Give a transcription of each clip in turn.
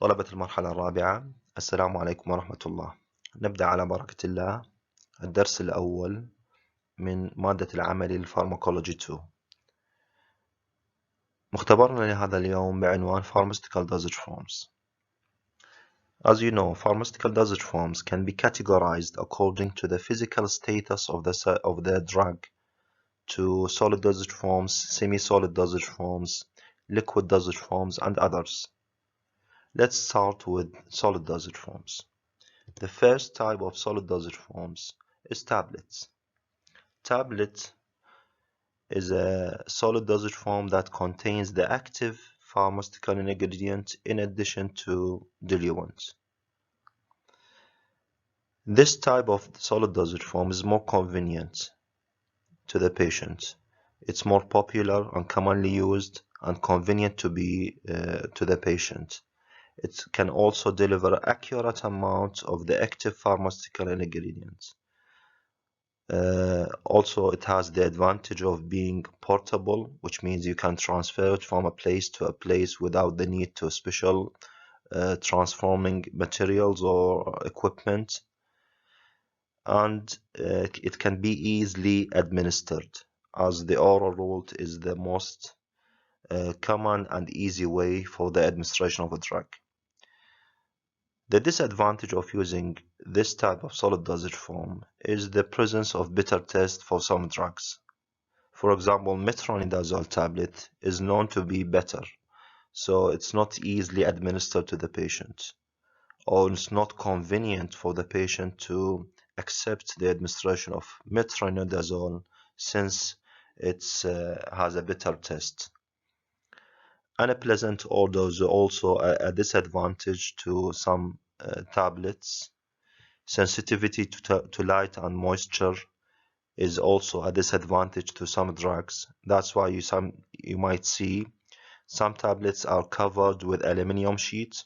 طلبة المرحلة الرابعة، السلام عليكم ورحمة الله. نبدأ على بركة الله الدرس الأول من مادة العملي للفارماكولوجي 2. مختبرنا لهذا اليوم بعنوان Pharmaceutical Dosage Forms. As you know, pharmaceutical dosage forms can be categorized according to the physical status of the drug to solid dosage forms, semi-solid dosage forms, liquid dosage forms, and others. Let's start with solid dosage forms. The first type of solid dosage forms is tablets. Tablet is a solid dosage form that contains the active pharmaceutical ingredient in addition to diluent. This type of solid dosage form is more convenient to the patient. It's more popular and commonly used and convenient to the patient. It can also deliver accurate amount of the active pharmaceutical ingredient. Also, it has the advantage of being portable, which means you can transfer it from a place to a place without the need to special transforming materials or equipment. And it can be easily administered, as the oral route is the most common and easy way for the administration of a drug. The disadvantage of using this type of solid dosage form is the presence of bitter taste for some drugs. For example, metronidazole tablet is known to be bitter, so it's not easily administered to the patient, or it's not convenient for the patient to accept the administration of metronidazole since it has a bitter taste. Unpleasant odor is also a disadvantage to some tablets. Sensitivity to light and moisture is also a disadvantage to some drugs. That's why you might see some tablets are covered with aluminum sheets,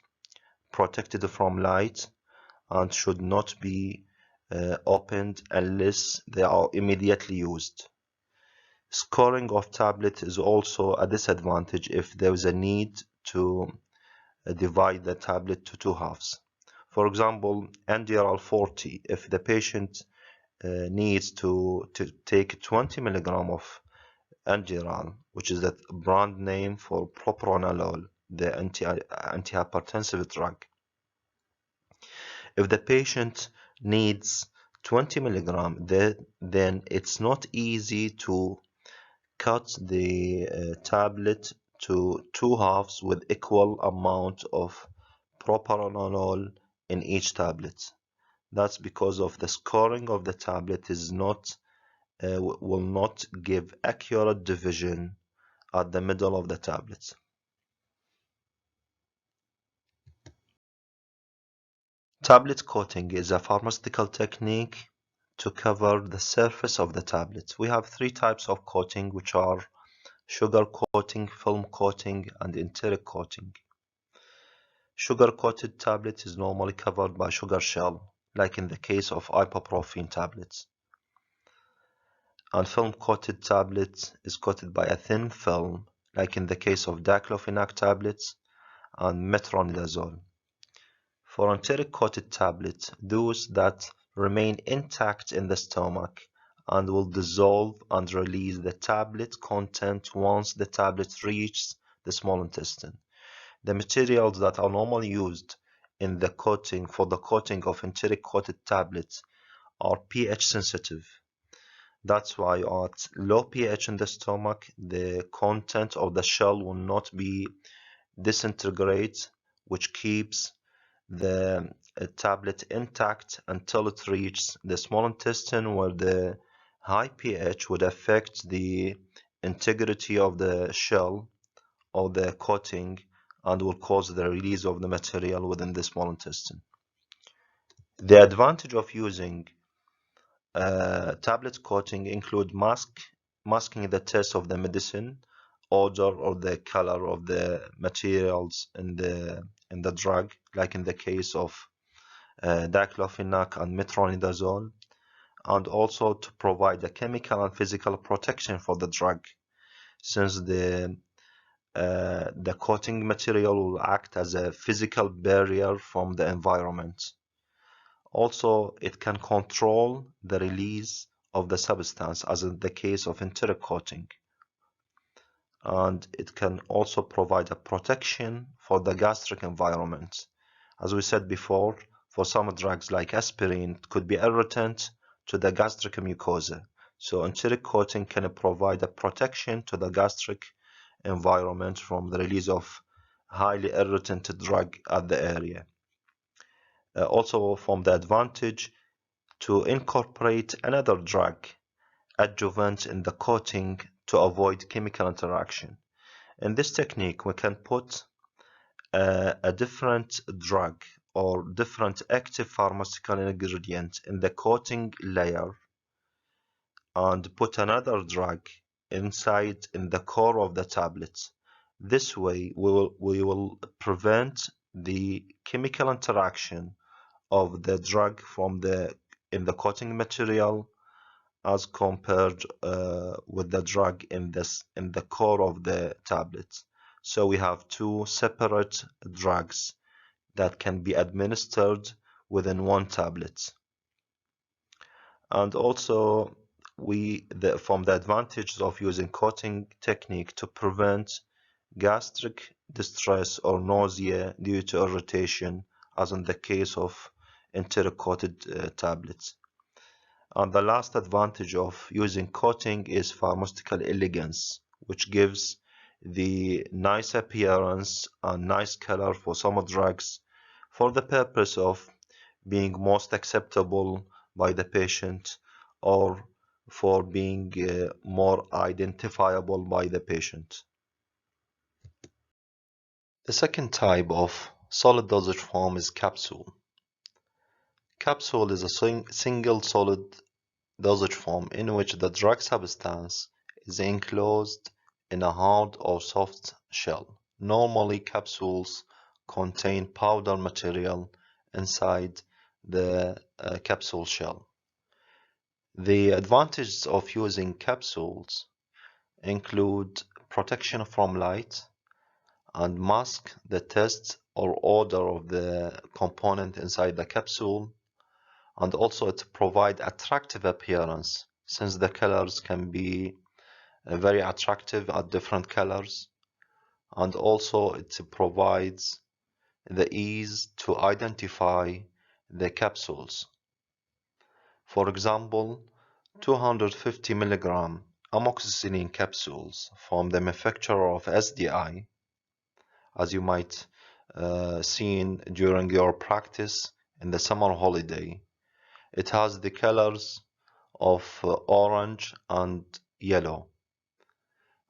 protected from light, and should not be opened unless they are immediately used. Scoring of tablet is also a disadvantage if there is a need to divide the tablet to two halves. For example, NDRL 40, if the patient needs to take 20 milligram of NDRL, which is the brand name for propranolol, the antihypertensive drug. If the patient needs 20 milligram, then it's not easy to cut the tablet to two halves with equal amount of propranolol in each tablet. That's because of the scoring of the tablet is not will not give accurate division at the middle of the tablet. Tablet coating is a pharmaceutical technique to cover the surface of the tablet. We have three types of coating, which are sugar coating, film coating, and enteric coating. Sugar-coated tablet is normally covered by sugar shell, like in the case of ibuprofen tablets. And film-coated tablet is coated by a thin film, like in the case of diclofenac tablets and metronidazole. For enteric-coated tablets, those that remain intact in the stomach and will dissolve and release the tablet content once the tablet reaches the small intestine. The materials that are normally used in the coating for the coating of enteric-coated tablets are pH sensitive. That's why at low pH in the stomach, the content of the shell will not be disintegrate, which keeps the tablet intact until it reaches the small intestine, where the high pH would affect the integrity of the shell or the coating and will cause the release of the material within the small intestine. The advantage of using tablet coating include masking the taste of the medicine, odor, or the color of the materials in the drug, like in the case of diclofenac and metronidazole, and also to provide a chemical and physical protection for the drug, since the the coating material will act as a physical barrier from the environment. Also, it can control the release of the substance, as in the case of enteric coating. And it can also provide a protection for the gastric environment. As we said before, for some drugs like aspirin, it could be irritant to the gastric mucosa. So enteric coating can provide a protection to the gastric environment from the release of highly irritant drug at the area. Also from the advantage to incorporate another drug adjuvant in the coating to avoid chemical interaction. In this technique, we can put a different drug or different active pharmaceutical ingredient in the coating layer and put another drug inside in the core of the tablet. This way, we will prevent the chemical interaction of the drug in the coating material as compared with the drug in the core of the tablet. So we have two separate drugs that can be administered within one tablet. And also from the advantages of using coating technique to prevent gastric distress or nausea due to irritation, as in the case of enteric coated tablets. And the last advantage of using coating is pharmaceutical elegance, which gives the nice appearance and nice color for some drugs for the purpose of being most acceptable by the patient or for being more identifiable by the patient. The second type of solid dosage form is capsule. Capsule is a single solid dosage form in which the drug substance is enclosed in a hard or soft shell. Normally, capsules contain powder material inside the capsule shell. The advantages of using capsules include protection from light and mask the taste or odor of the component inside the capsule, and also it provides attractive appearance since the colors can be very attractive at different colors, and also it provides the ease to identify the capsules. For example, 250 milligram amoxicillin capsules from the manufacturer of SDI, as you might seen during your practice in the summer holiday. It has the colors of orange and yellow.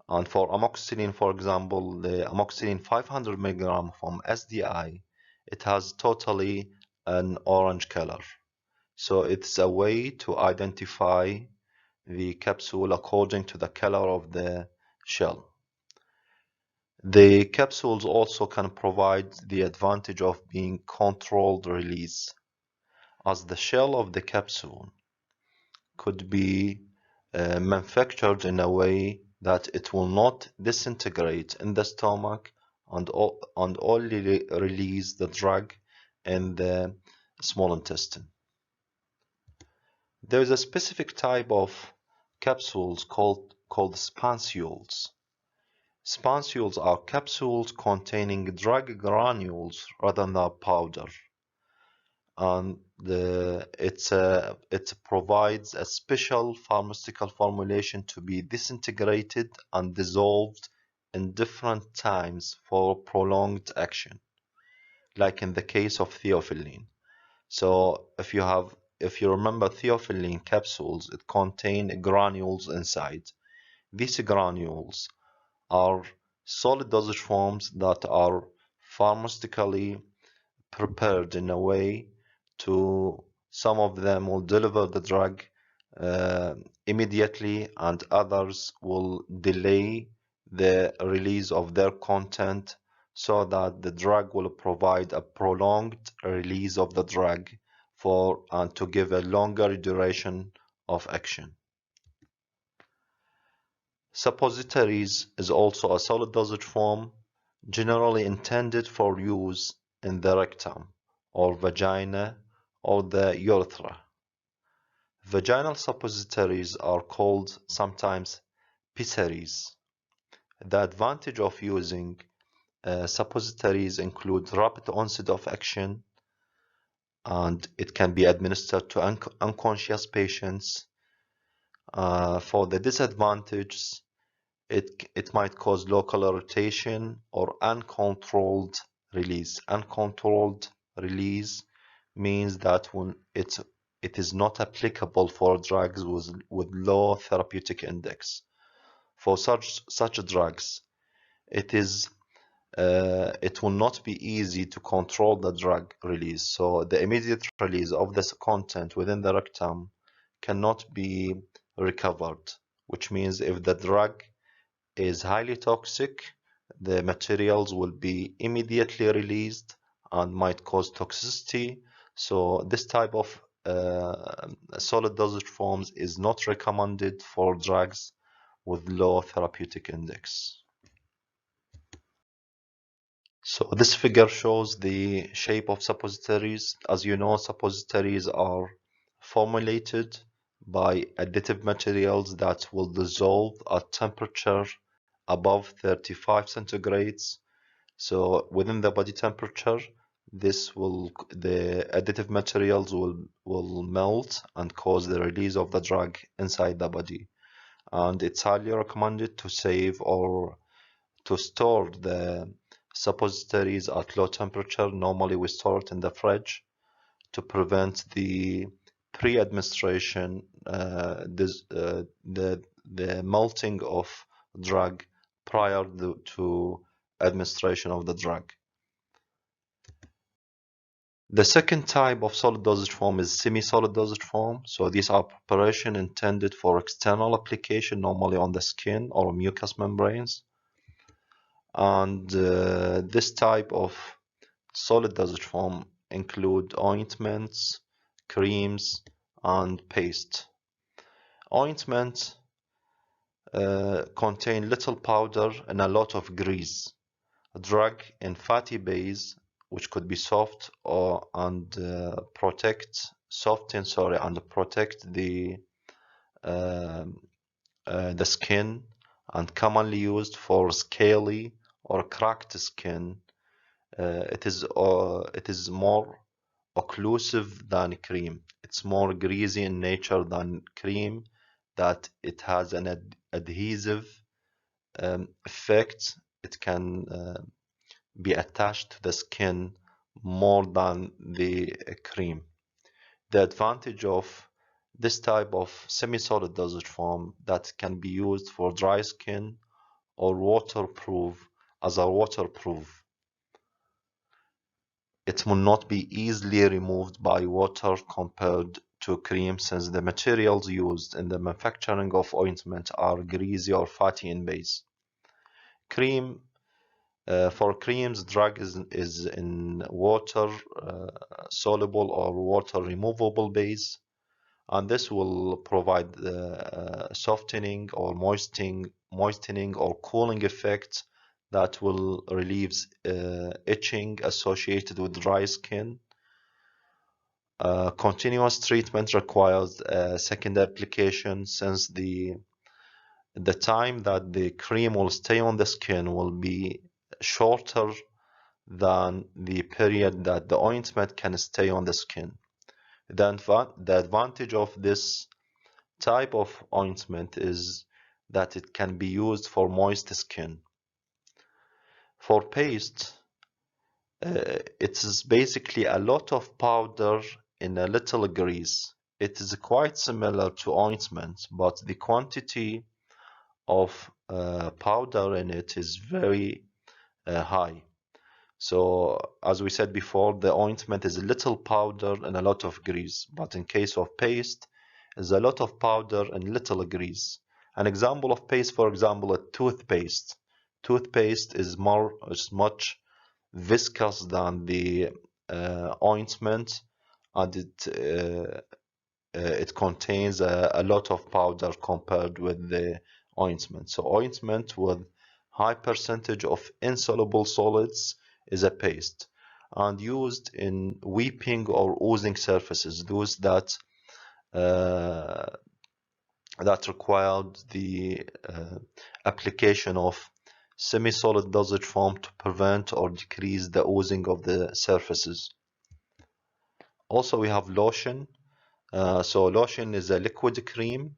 And for amoxicillin, for example, the amoxicillin 500 milligram from SDI, it has totally an orange color. So it's a way to identify the capsule according to the color of the shell. The capsules also can provide the advantage of being controlled release, as the shell of the capsule could be manufactured in a way that it will not disintegrate in the stomach and only release the drug in the small intestine. There is a specific type of capsules called spansules. Spansules are capsules containing drug granules rather than powder, and it provides a special pharmaceutical formulation to be disintegrated and dissolved in different times for prolonged action, like in the case of theophylline. So if you remember theophylline capsules, it contain granules inside. These granules are solid dosage forms that are pharmaceutically prepared in a way to some of them will deliver the drug immediately, and others will delay the release of their content so that the drug will provide a prolonged release of the drug and to give a longer duration of action. Suppositories is also a solid dosage form, generally intended for use in the rectum or vagina or the urethra. Vaginal suppositories are called sometimes pessaries. The advantage of using suppositories include rapid onset of action, and it can be administered to unconscious patients. For the disadvantages, it might cause local irritation or uncontrolled release. Uncontrolled release means that when it is not applicable for drugs with low therapeutic index. For such drugs, it will not be easy to control the drug release. So the immediate release of this content within the rectum cannot be recovered, which means if the drug is highly toxic, the materials will be immediately released and might cause toxicity. So this type of solid dosage forms is not recommended for drugs with low therapeutic index. So this figure shows the shape of suppositories. As you know, suppositories are formulated by additive materials that will dissolve at temperature above 35 centigrades. So within the body temperature, the additive materials will melt and cause the release of the drug inside the body. And it's highly recommended to save or to store the suppositories at low temperature. Normally we store it in the fridge to prevent the pre-administration, the melting of drug prior to administration of the drug. The second type of solid dosage form is semi-solid dosage form. So these are preparation intended for external application, normally on the skin or mucous membranes. And this type of solid dosage form include ointments, creams, and paste. Ointments contain little powder and a lot of grease. A drug in fatty base, which could be soft and protect the skin, and commonly used for scaly or cracked skin. It is more occlusive than cream. It's more greasy in nature than cream, that it has an adhesive effect. It can be attached to the skin more than the cream. The advantage of this type of semi-solid dosage form that can be used for dry skin or waterproof as a waterproof. It will not be easily removed by water compared to cream, since the materials used in the manufacturing of ointment are greasy or fatty in base. For creams, drug is in water soluble or water removable base, and this will provide softening or moistening or cooling effect that will relieve itching associated with dry skin. Continuous treatment requires a second application, since the time that the cream will stay on the skin will be shorter than the period that the ointment can stay on the skin. The advantage of this type of ointment is that it can be used for moist skin. For paste, it is basically a lot of powder in a little grease. It is quite similar to ointment, but the quantity of powder in it is very high. So as we said before, the ointment is a little powder and a lot of grease, but in case of paste, is a lot of powder and little grease. An example of paste, for example, a toothpaste. Toothpaste is much viscous than the ointment, and it contains a lot of powder compared with the ointment. So ointment with high percentage of insoluble solids is a paste and used in weeping or oozing surfaces, those uh, that required the application of semi-solid dosage form to prevent or decrease the oozing of the surfaces. Also, we have lotion. So lotion is a liquid cream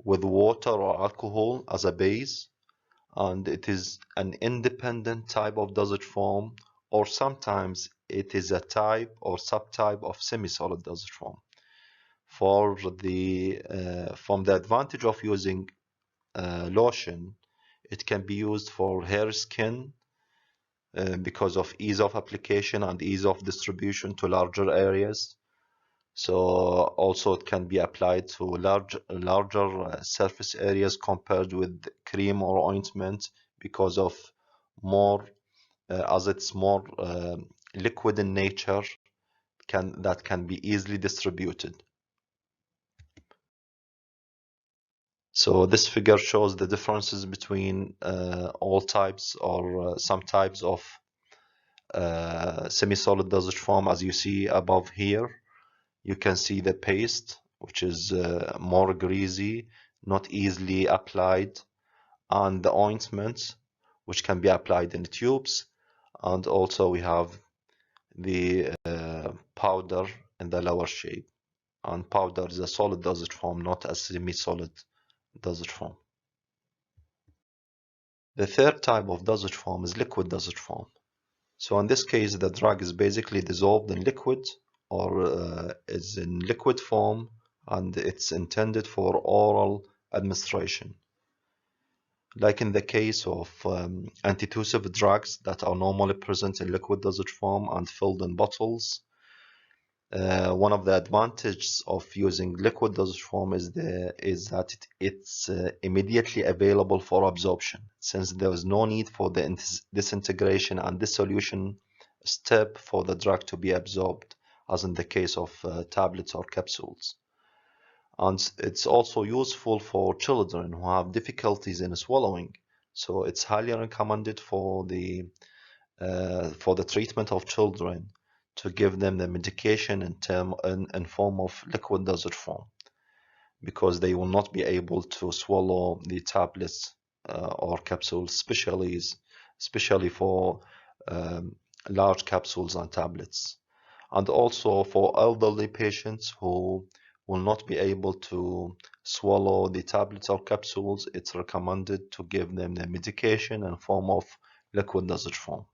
with water or alcohol as a base, and it is an independent type of dosage form, or sometimes it is a type or subtype of semi-solid dosage form. From the advantage of using lotion, it can be used for hair, skin, because of ease of application and ease of distribution to larger areas. So also it can be applied to larger surface areas compared with cream or ointment because of more, as it's more liquid in nature, that can be easily distributed. So this figure shows the differences between all types or some types of semi-solid dosage form. As you see above here, you can see the paste, which is more greasy, not easily applied, and the ointment, which can be applied in tubes, and also we have the powder in the lower shape. And powder is a solid dosage form, not a semi-solid dosage form. The third type of dosage form is liquid dosage form. So in this case, the drug is basically dissolved in liquid or is in liquid form, and it's intended for oral administration. Like in the case of antitussive drugs that are normally present in liquid dosage form and filled in bottles, one of the advantages of using liquid dosage form is that it's immediately available for absorption, since there is no need for the disintegration and dissolution step for the drug to be absorbed, as in the case of tablets or capsules. And it's also useful for children who have difficulties in swallowing. So it's highly recommended for the treatment of children to give them the medication in form of liquid dosage form, because they will not be able to swallow the tablets or capsules, especially for um, large capsules and tablets. And also for elderly patients who will not be able to swallow the tablets or capsules, it's recommended to give them the medication in form of liquid dosage form.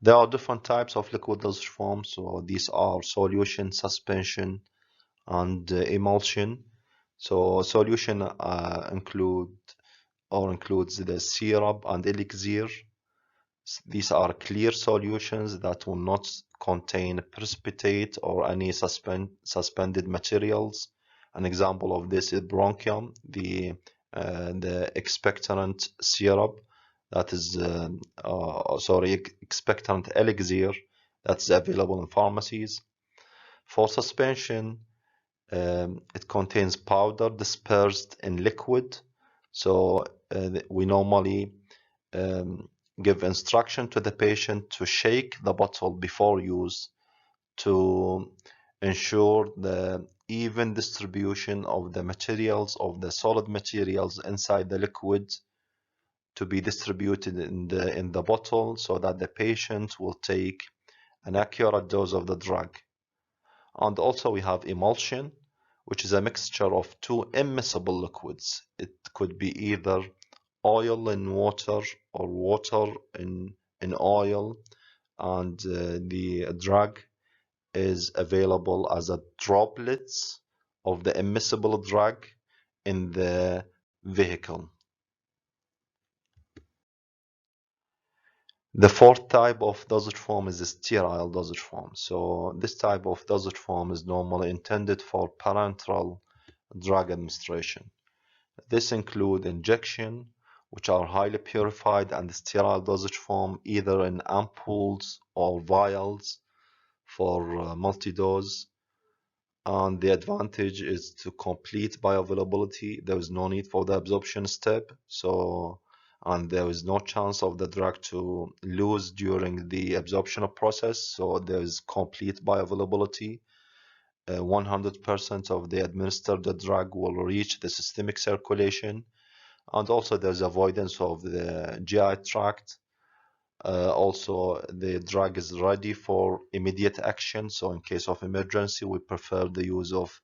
There are different types of liquid dosage form. So these are solution, suspension, and emulsion. So solution includes the syrup and elixir. These are clear solutions that will not contain precipitate or any suspended materials. An example of this is bronchium, the expectorant syrup that is expectorant elixir that's available in pharmacies. For suspension, it contains powder dispersed in liquid. So we normally give instruction to the patient to shake the bottle before use to ensure the even distribution of the materials, of the solid materials inside the liquid, to be distributed in the bottle so that the patient will take an accurate dose of the drug. And also we have emulsion, which is a mixture of two immiscible liquids. It could be either oil in water or water in oil, and the drug is available as a droplets of the immiscible drug in the vehicle. The fourth type of dosage form is the sterile dosage form. So this type of dosage form is normally intended for parenteral drug administration. This includes injection, which are highly purified, and sterile dosage form, either in ampoules or vials for multi-dose. and the advantage is to complete bioavailability. There is no need for the absorption step, and there is no chance of the drug to lose during the absorption process, so there is complete bioavailability. 100% of the administered drug will reach the systemic circulation, and also there's avoidance of the GI tract. Also, the drug is ready for immediate action, so in case of emergency, we prefer the use of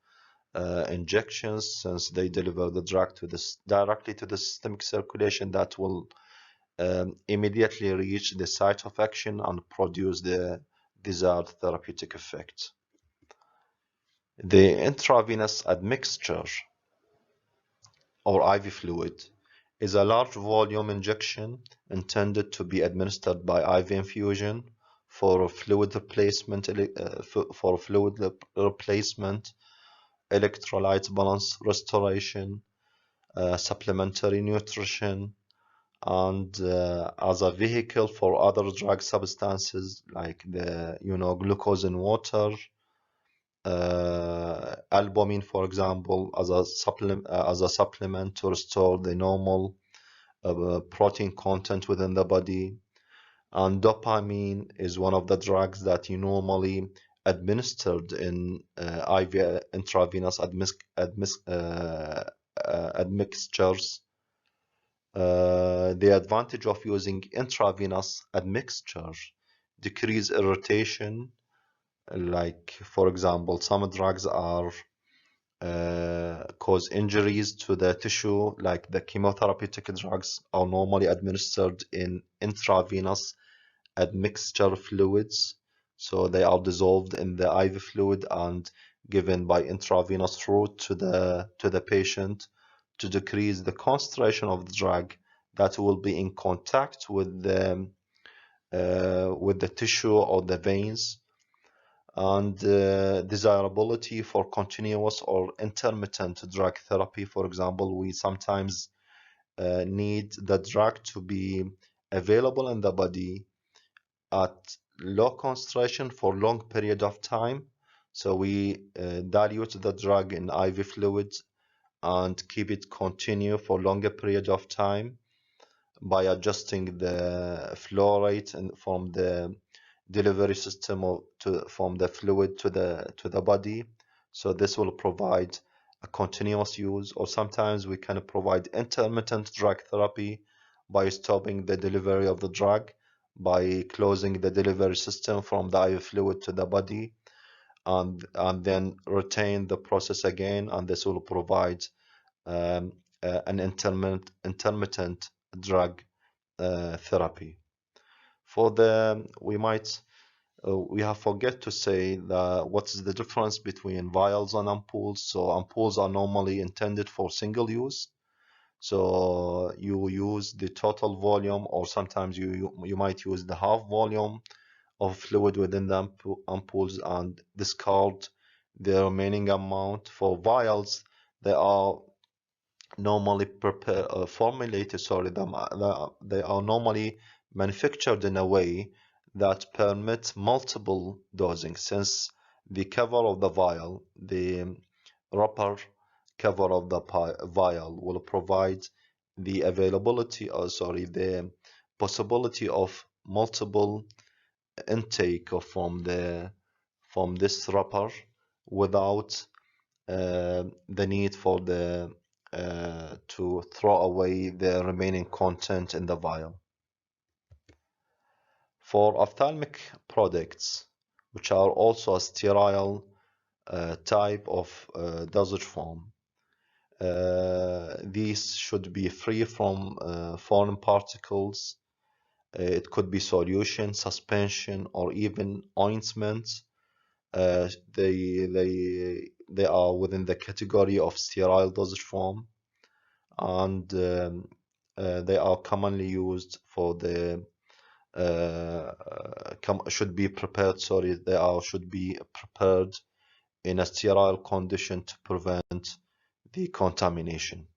injections, since they deliver the drug directly to the systemic circulation that will immediately reach the site of action and produce the desired therapeutic effect. The intravenous admixture or IV fluid is a large volume injection intended to be administered by IV infusion for fluid replacement, electrolyte balance restoration, supplementary nutrition, and as a vehicle for other drug substances like the glucose in water, albumin, for example, as a supplement to restore the normal protein content within the body. And dopamine is one of the drugs that you normally administered in IV intravenous admixtures. The advantage of using intravenous admixture: decrease irritation. Like, for example, some drugs are cause injuries to the tissue, like the chemotherapeutic drugs are normally administered in intravenous admixture fluids. So they are dissolved in the IV fluid and given by intravenous route to the patient to decrease the concentration of the drug that will be in contact with the tissue or the veins. And desirability for continuous or intermittent drug therapy. For example, we sometimes need the drug to be available in the body at low concentration for long period of time. So we dilute the drug in IV fluids and keep it continue for longer period of time by adjusting the flow rate and from the delivery system from the fluid to the body. So this will provide a continuous use, or sometimes we can provide intermittent drug therapy by stopping the delivery of the drug, by closing the delivery system from the IV fluid to the body, and then retain the process again, and this will provide an intermittent drug therapy. We have forget to say what is the difference between vials and ampoules. So ampoules are normally intended for single use. So you use the total volume, or sometimes you might use the half volume of fluid within the ampoules and discard the remaining amount. For vials, they are normally formulated, they are normally manufactured in a way that permits multiple dosing, since the cover of the vial, the wrapper cover of the vial will provide the the possibility of multiple intake from this wrapper without the need for to throw away the remaining content in the vial. For ophthalmic products, which are also a sterile type of dosage form, these should be free from foreign particles. It could be solution, suspension, or even ointments. They are within the category of sterile dosage form, and they are commonly used for the should be prepared in a sterile condition to prevent the contamination.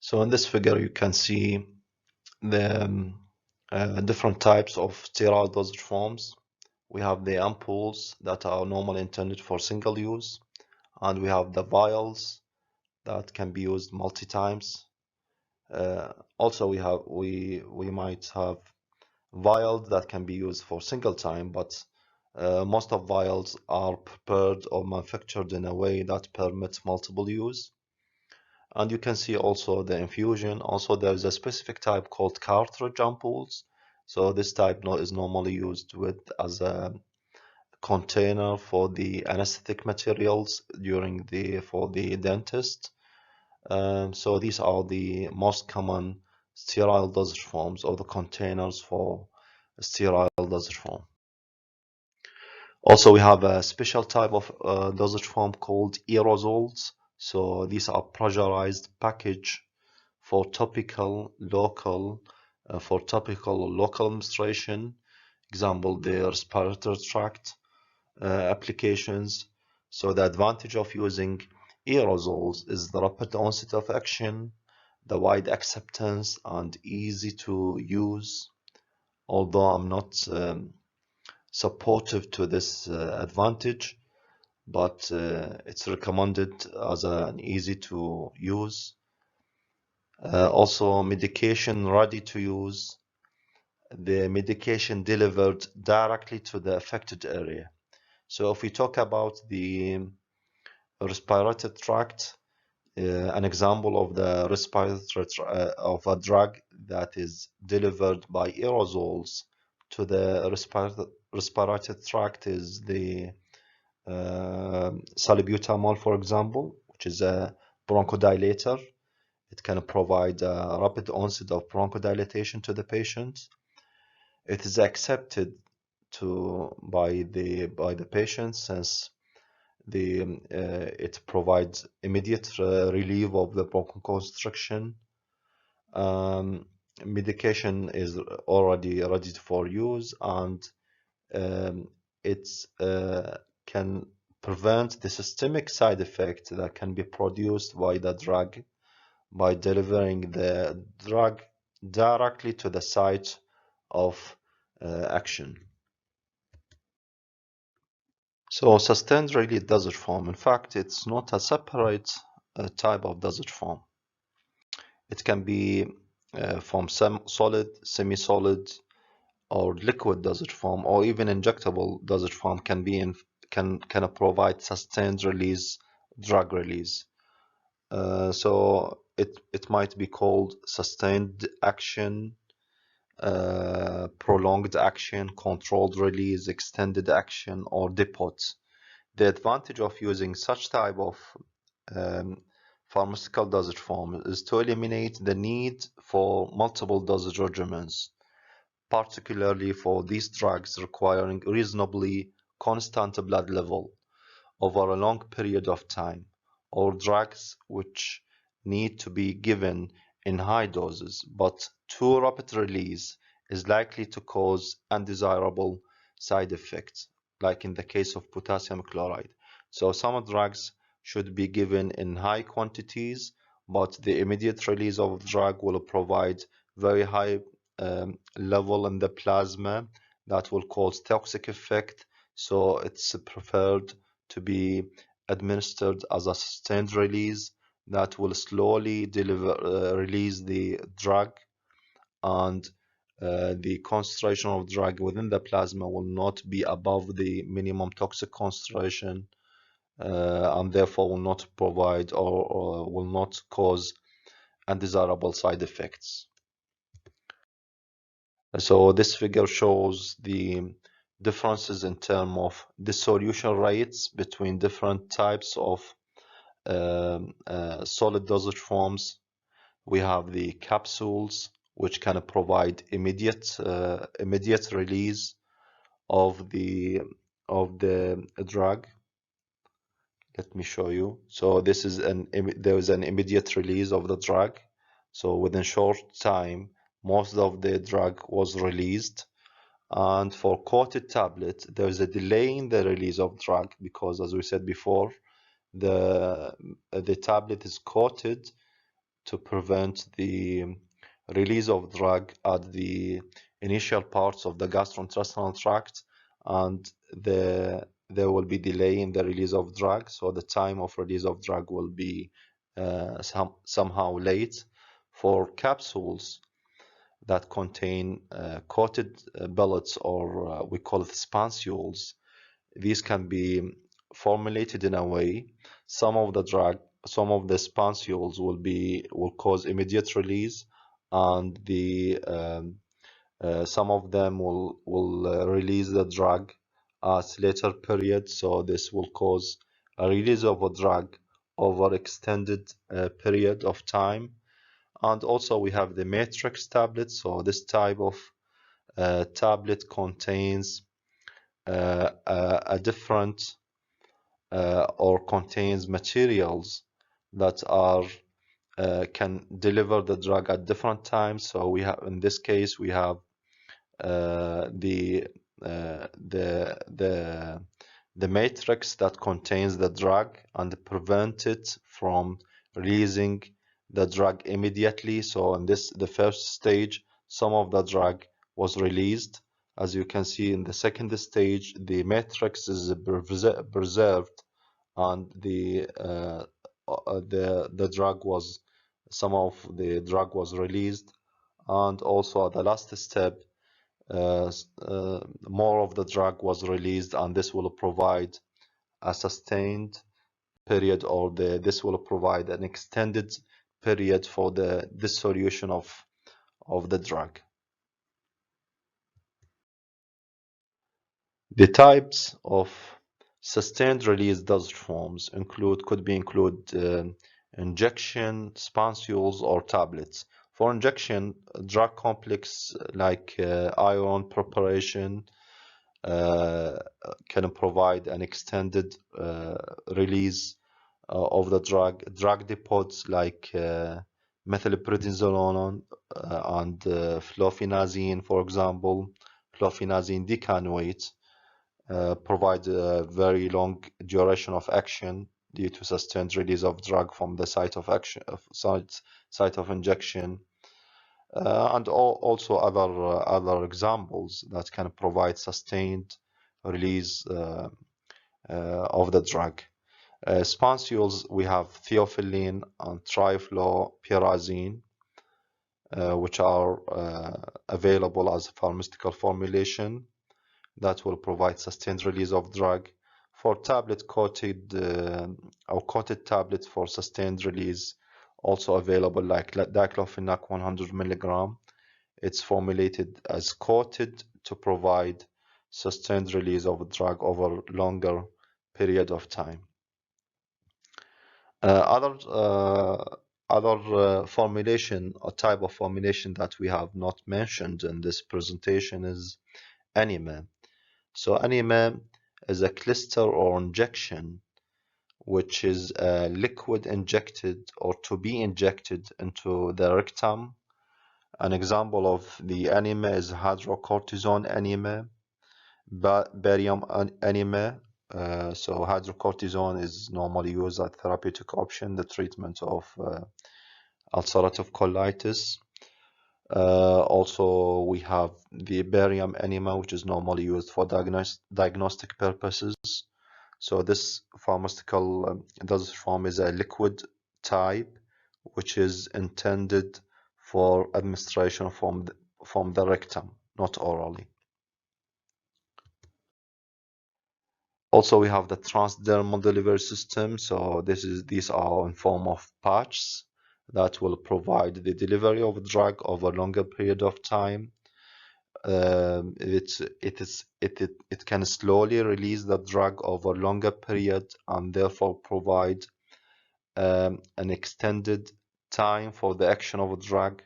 So in this figure you can see the different types of sterile dosage forms. We have the ampoules that are normally intended for single use, and we have the vials that can be used multi times. Also, we might have vials that can be used for single time, but most of vials are prepared or manufactured in a way that permits multiple use. And you can see also the infusion. Also, there's a specific type called cartridge ampoules. So this type is normally used with as a container for the anesthetic materials for the dentist. So these are the most common sterile dosage forms, or the containers for sterile dosage form. Also, we have a special type of dosage form called aerosols. So these are pressurized package for topical, local, or local administration. Example, the respiratory tract applications. So the advantage of using aerosols is the rapid onset of action, the wide acceptance, and easy to use. Although I'm not supportive to this advantage, but it's recommended as an easy to use. Also, medication ready to use. The medication delivered directly to the affected area. So if we talk about the respiratory tract, an example of the respiratory of a drug that is delivered by aerosols to the respiratory tract is the salbutamol, for example, which is a bronchodilator. It can provide a rapid onset of bronchodilation to the patient. It is accepted by the patient since it provides immediate relief of the bronchoconstriction. Medication is already ready for use, and it can prevent the systemic side effect that can be produced by the drug by delivering the drug directly to the site of action. So sustained release dosage form, in fact, it's not a separate type of dosage form. It can be from solid, semi-solid, or liquid dosage form, or even injectable dosage form can provide sustained release drug release. So it might be called sustained action, prolonged action, controlled release, extended action, or depot. The advantage of using such type of pharmaceutical dosage form is to eliminate the need for multiple dosage regimens, particularly for these drugs requiring reasonably constant blood level over a long period of time, or drugs which need to be given in high doses, but too rapid release is likely to cause undesirable side effects, like in the case of potassium chloride. So some drugs should be given in high quantities, but the immediate release of the drug will provide very high level in the plasma that will cause toxic effect. So it's preferred to be administered as a sustained release that will slowly release the drug, and the concentration of drug within the plasma will not be above the minimum toxic concentration, and therefore will not provide or will not cause undesirable side effects. So this figure shows the differences in terms of dissolution rates between different types of solid dosage forms. We have the capsules, which can provide immediate release of the drug. Let me show you. So this is there is an immediate release of the drug. So within short time, most of the drug was released. And for coated tablet, there is a delay in the release of drug because, as we said before, the tablet is coated to prevent the release of drug at the initial parts of the gastrointestinal tract, and there will be delay in the release of drug, so the time of release of drug will be somehow late. For capsules that contain coated pellets, or we call it spansules, these can be formulated in a way some of the spansules will cause immediate release, and the some of them will release the drug at later period. So this will cause a release of a drug over extended period of time. And also we have the matrix tablet. So this type of tablet contains a different or contains materials that are can deliver the drug at different times. So we have, in this case, we have the uh, the the the matrix that contains the drug and prevent it from releasing the drug immediately. So in the first stage, some of the drug was released. As you can see in the second stage, the matrix is preserved, and the drug was some of the drug was released. And also at the last step, more of the drug was released, and this will provide a sustained period, or this will provide an extended period for the dissolution of the drug. The types of sustained release dosage forms could include injection, spansules, or tablets. For injection, drug complex like iron preparation uh, can provide an extended release of the drug. Drug depots like methylprednisolone and flofenazine, for example, flofenazine decanoate, provide a very long duration of action due to sustained release of drug from the site of action, site of injection, and also other examples that can provide sustained release of the drug. Spansules, we have theophylline and trifluopyrazine, which are available as a pharmaceutical formulation that will provide sustained release of drug. For tablet coated or coated tablets for sustained release, also available like diclofenac 100 milligram. It's formulated as coated to provide sustained release of a drug over longer period of time. Other formulation or type of formulation that we have not mentioned in this presentation is enema. So enema is a clister or injection, which is a liquid injected or to be injected into the rectum. An example of the enema is hydrocortisone enema, barium enema. So hydrocortisone is normally used as therapeutic option, the treatment of ulcerative colitis. Also, we have the barium enema, which is normally used for diagnostic purposes. So this pharmaceutical dosage form is a liquid type, which is intended for administration from the rectum, not orally. Also, we have the transdermal delivery system. So these are in form of patches that will provide the delivery of a drug over a longer period of time. It can slowly release the drug over a longer period, and therefore provide an extended time for the action of a drug.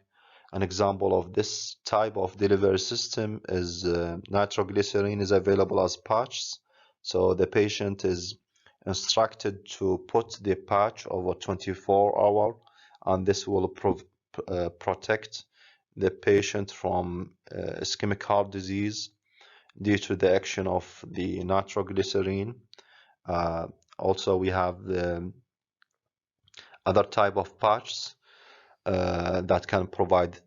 An example of this type of delivery system is nitroglycerin is available as patches. So the patient is instructed to put the patch over 24 hours, and this will protect the patient from ischemic heart disease due to the action of the nitroglycerin. Also, we have the other type of patches that can provide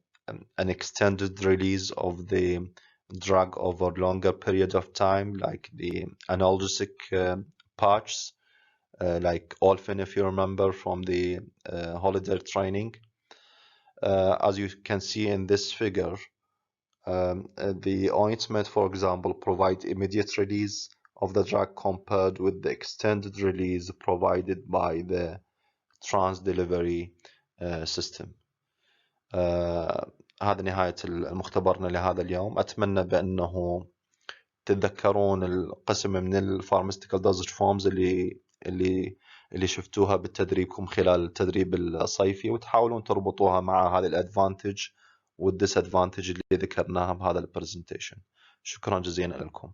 an extended release of the drug over longer period of time, like the analgesic patches, like Olfen, if you remember from the holiday training. As you can see in this figure, the ointment, for example, provides immediate release of the drug compared with the extended release provided by the trans-delivery system. هذا نهاية المختبرنا لهذا اليوم. أتمنى بأنه تتذكرون القسم من الفارماستيكال دوزج فورمز اللي شفتوها بتدريبكم خلال التدريب الصيفي، وتحاولون تربطوها مع هذه الادفانتج والديسادفانتج اللي ذكرناها بهذا البرزنتيشن. شكرا جزيلا لكم.